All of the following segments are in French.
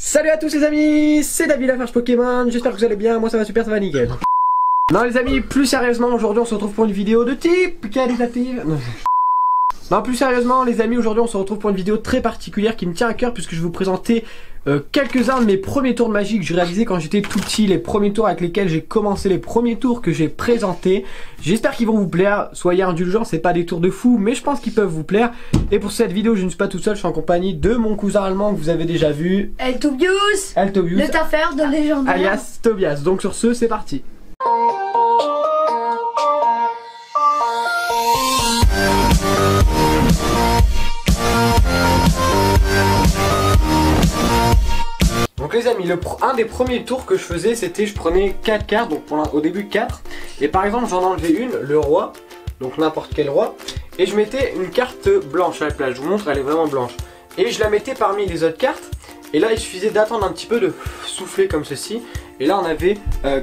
Salut à tous les amis, c'est David la Farge Pokémon, j'espère que vous allez bien, moi ça va super, ça va nickel. Non les amis, plus sérieusement, aujourd'hui on se retrouve pour une vidéo de type qualitative. Non, plus sérieusement les amis, aujourd'hui on se retrouve pour une vidéo très particulière qui me tient à cœur puisque je vais vous présenter quelques-uns de mes premiers tours de magie que j'ai réalisés quand j'étais tout petit, les premiers tours avec lesquels j'ai commencé, les premiers tours que j'ai présentés. J'espère qu'ils vont vous plaire, soyez indulgents, c'est pas des tours de fou mais je pense qu'ils peuvent vous plaire. Et pour cette vidéo je ne suis pas tout seul, je suis en compagnie de mon cousin allemand que vous avez déjà vu, Tobias, le taffer de légendaire alias Tobias. Donc sur ce, c'est parti. Donc les amis, un des premiers tours que je faisais, c'était je prenais 4 cartes, donc au début 4. Et par exemple j'en enlevais une, le roi, donc n'importe quel roi. Et je mettais une carte blanche à la place, je vous montre, elle est vraiment blanche. Et je la mettais parmi les autres cartes. Et là il suffisait d'attendre un petit peu, de souffler comme ceci. Et là on avait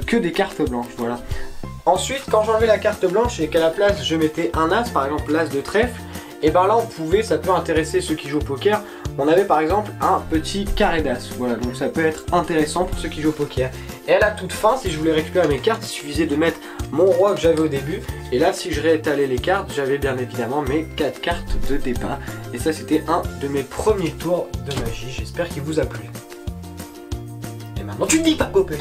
que des cartes blanches, voilà. Ensuite quand j'enlevais la carte blanche et qu'à la place je mettais un as, par exemple l'as de trèfle. Et ben là on pouvait, ça peut intéresser ceux qui jouent au poker. On avait par exemple un petit carré d'as, voilà, donc ça peut être intéressant pour ceux qui jouent au poker. Et à la toute fin, si je voulais récupérer mes cartes, il suffisait de mettre mon roi que j'avais au début. Et là si je réétalais les cartes, j'avais bien évidemment mes 4 cartes de départ. Et ça c'était un de mes premiers tours de magie, j'espère qu'il vous a plu. Et maintenant tu ne dis pas copain.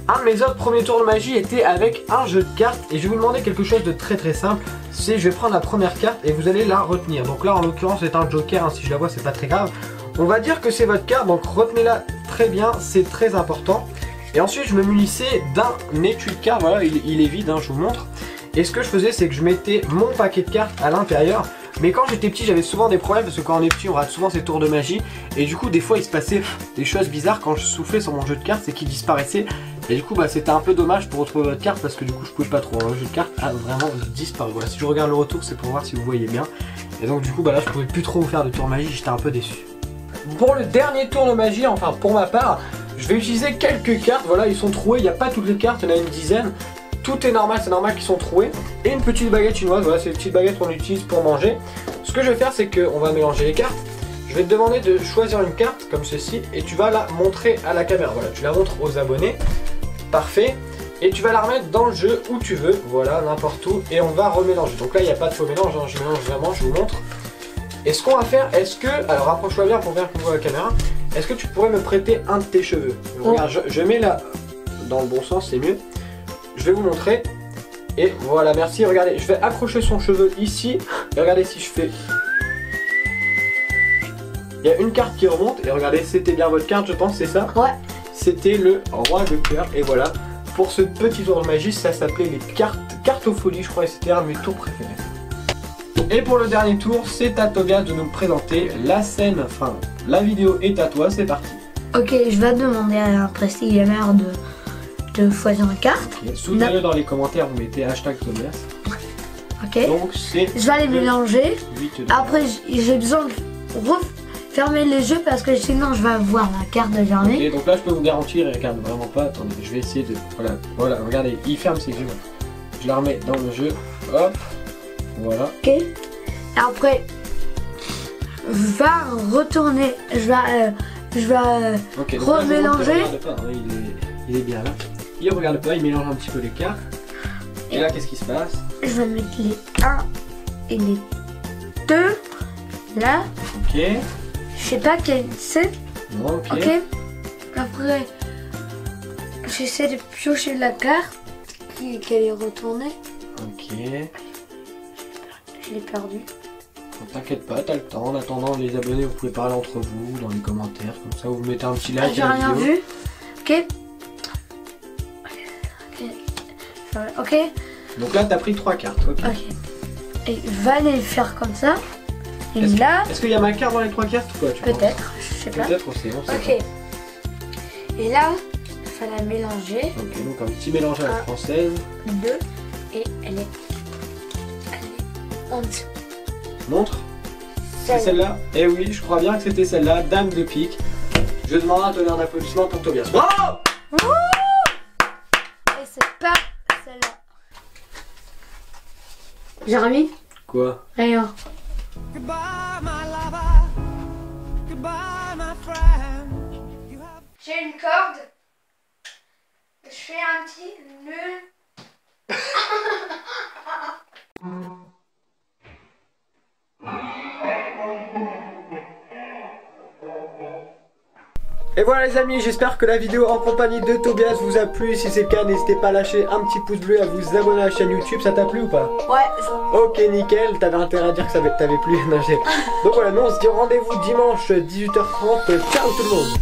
Un de mes autres premiers tours de magie était avec un jeu de cartes et je vais vous demander quelque chose de très simple. C'est je vais prendre la première carte et vous allez la retenir. Donc là en l'occurrence c'est un joker, hein, si je la vois c'est pas très grave. On va dire que c'est votre carte, donc retenez-la très bien, c'est très important. Et ensuite je me munissais d'un étui de cartes, voilà il est vide, hein, je vous montre. Et ce que je faisais c'est que je mettais mon paquet de cartes à l'intérieur. Mais quand j'étais petit j'avais souvent des problèmes parce que quand on est petit on rate souvent ces tours de magie. Et du coup des fois il se passait des choses bizarres quand je soufflais sur mon jeu de cartes, c'est qu'il disparaissait. Et du coup bah, c'était un peu dommage pour retrouver votre carte parce que du coup je pouvais pas trop. Le jeu de cartes a vraiment disparu. Voilà, si je regarde le retour c'est pour voir si vous voyez bien. Et donc du coup bah là je pouvais plus trop vous faire de tour magie, j'étais un peu déçu. Pour le dernier tour de magie, enfin pour ma part, je vais utiliser quelques cartes. Voilà, ils sont troués, il n'y a pas toutes les cartes, il y en a une dizaine. Tout est normal, c'est normal qu'ils sont troués. Et une petite baguette chinoise, voilà c'est les petites baguettes qu'on utilise pour manger. Ce que je vais faire c'est qu'on va mélanger les cartes. Je vais te demander de choisir une carte comme ceci et tu vas la montrer à la caméra. Voilà, tu la montres aux abonnés. Parfait. Et tu vas la remettre dans le jeu où tu veux, voilà, n'importe où. Et on va remélanger. Donc là il n'y a pas de faux mélange, hein, je mélange vraiment, je vous montre. Et ce qu'on va faire, est-ce que, alors rapproche-toi bien pour bien qu'on voit la caméra. Est-ce que tu pourrais me prêter un de tes cheveux? Regarde, je mets là dans le bon sens, c'est mieux. Je vais vous montrer. Et voilà, merci. Regardez, je vais accrocher son cheveu ici. Et regardez si je fais. Il y a une carte qui remonte. Et regardez, c'était bien votre carte, je pense, c'est ça? Ouais. C'était le roi de cœur. Et voilà, pour ce petit tour de magie, ça s'appelait les cartopholies, je crois. Et c'était un de mes tours préférés. Et pour le dernier tour, c'est à Tobias de nous présenter la scène. Enfin, la vidéo est à toi, c'est parti. Ok, je vais demander à un Prestige Gamer de choisir une carte. Okay. Soutenez-le dans les commentaires, vous mettez hashtag Tobias. Ok. Donc c'est. Je vais aller mélanger. Après, j'ai besoin de refermer les jeux parce que sinon je vais avoir la carte de jamais. Ok, donc là je peux vous garantir, et regarde vraiment pas. Attendez, je vais essayer de. Voilà, regardez, il ferme ses yeux. Je la remets dans le jeu. Hop. Voilà. Ok. Et après, je vais retourner. Je vais okay, remélanger. Il est bien là. Il regarde pas, il mélange un petit peu les cartes. Et là, qu'est-ce qui se passe? Je vais mettre les 1 et les 2 là. Ok. Je sais pas quel c'est. Ok. Ok. Après, j'essaie de piocher la carte qu'elle est retournée. Ok. Je l'ai perdue. T'inquiète pas, t'as le temps. En attendant, les abonnés, vous pouvez parler entre vous dans les commentaires. Comme ça, vous mettez un petit like. J'ai rien vu. Ok. Ok. Donc là, t'as pris 3 cartes. Ok. Et je vais aller faire comme ça. Et là. Est-ce qu'il y a ma carte dans les 3 cartes ou quoi? Peut-être. Je sais pas. Peut-être aussi. Ok. Et là, il faut la mélanger. Ok, donc un petit mélange à la française. 2. Et elle est en dessous. Montre. C'est celle-là. Eh oui, je crois bien que c'était celle-là. Dame de pique. Je demande un tonnerre d'applaudissements pour Tobias. Bravo! Et c'est pas celle-là. Jérémy? Quoi? Rien. Goodbye, my lover. Goodbye. J'ai une corde. Je fais un petit nœud. Et voilà les amis, j'espère que la vidéo en compagnie de Tobias vous a plu. Si c'est le cas, n'hésitez pas à lâcher un petit pouce bleu et à vous abonner à la chaîne YouTube. Ça t'a plu ou pas? Ouais. Ok, nickel, t'avais intérêt à dire que ça t'avait plu. Non, donc voilà, nous on se dit rendez-vous dimanche 18h30. Ciao tout le monde.